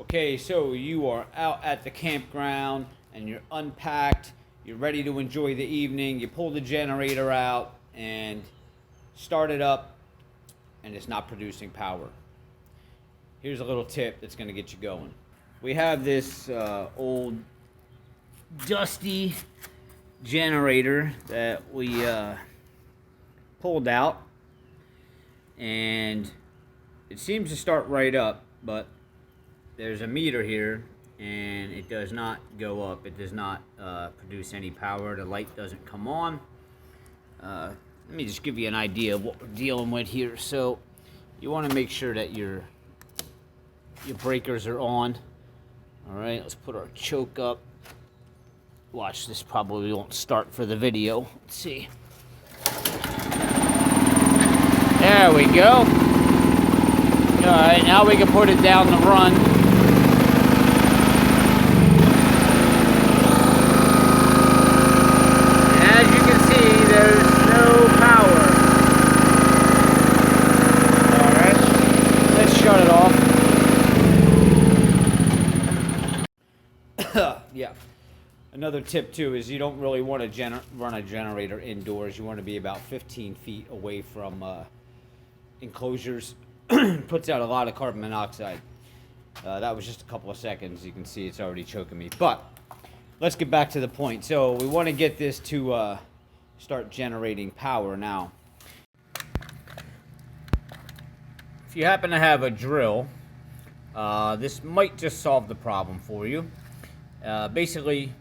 Okay, so you are out at the campground and you're unpacked, you're ready to enjoy the evening, you pull the generator out and start it up, and it's not producing power. Here's a little tip that's going to get you going. We have this old dusty generator that we pulled out, and it seems to start right up, but there's a meter here and it does not go up. It does not produce any power. The light doesn't come on. Let me just give you an idea of what we're dealing with here. So you want to make sure that your breakers are on. All right, let's put our choke up. Watch, this probably won't start for the video. Let's see. There we go. All right, now we can put it down the run. And as you can see, there's no power. All right, let's shut it off. Yeah. Another tip too is you don't really want to run a generator indoors. You want to be about 15 feet away from enclosures. Puts out a lot of carbon monoxide. That was just a couple of seconds. You can see it's already choking me. But let's get back to the point. So we want to get this to start generating power now. If you happen to have a drill, this might just solve the problem for you. Basically,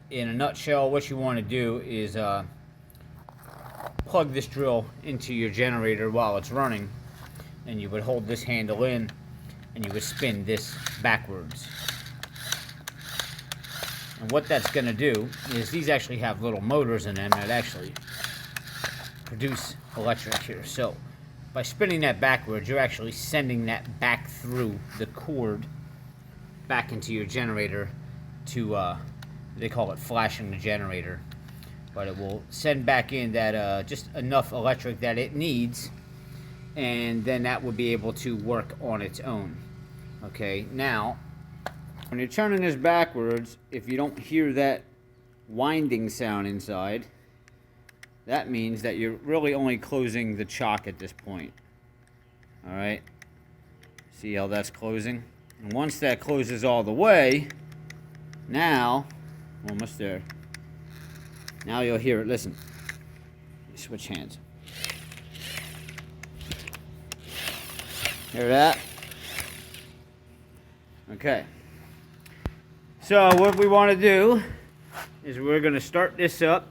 in a nutshell, what you want to do is plug this drill into your generator while it's running, and you would hold this handle in and you would spin this backwards. And what that's going to do is these actually have little motors in them that actually produce electric here. So by spinning that backwards, you're actually sending that back through the cord back into your generator to they call it flashing the generator, but it will send back in that just enough electric that it needs, and then that will be able to work on its own. Okay, now when you're turning this backwards, if you don't hear that winding sound inside, that means that you're really only closing the chock at this point. All right, see how that's closing? And once that closes all the way, now almost there, now you'll hear it. Listen, switch hands. Hear that? Okay. So what we want to do is we're going to start this up.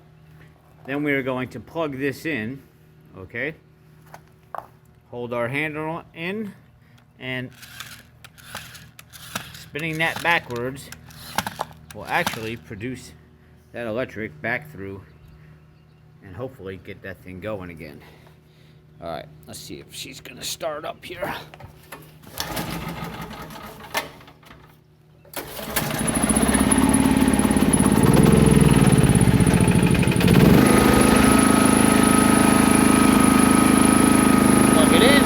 Then we're going to plug this in. Okay. Hold our handle in, and spinning that backwards will actually produce that electric back through and hopefully get that thing going again. All right, let's see if she's gonna start up here. Plug it in.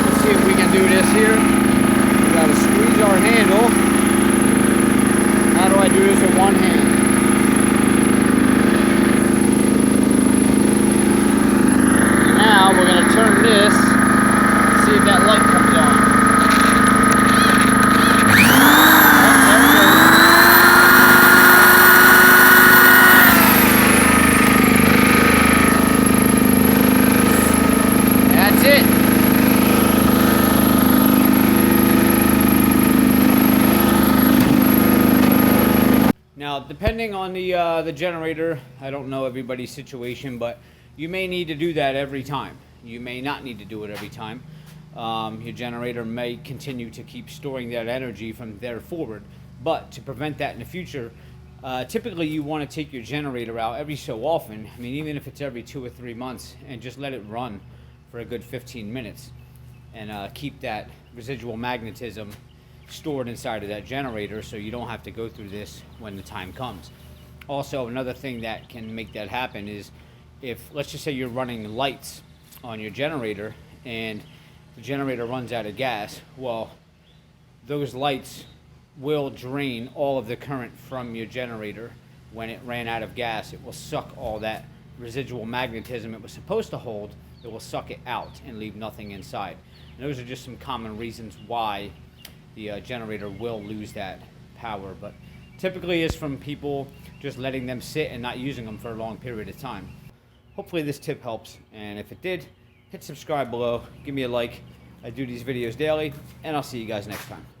Let's see if we can do this here. We gotta squeeze our handle. How do I do this with one hand? Now we're going to turn this, see if that light comes on. That's it. Now, depending on the generator, I don't know everybody's situation, but you may need to do that every time. You may not need to do it every time. Your generator may continue to keep storing that energy from there forward. But to prevent that in the future, typically you want to take your generator out every so often. I mean, even if it's every 2 or 3 months, and just let it run for a good 15 minutes. And keep that residual magnetism stored inside of that generator so you don't have to go through this when the time comes. Also, another thing that can make that happen is if, let's just say you're running lights on your generator and the generator runs out of gas, well, those lights will drain all of the current from your generator. When it ran out of gas, it will suck all that residual magnetism it was supposed to hold. It will suck it out and leave nothing inside. And those are just some common reasons why the generator will lose that power, but typically it's from people just letting them sit and not using them for a long period of time. Hopefully this tip helps, and if it did, hit subscribe below, give me a like. I do these videos daily, and I'll see you guys next time.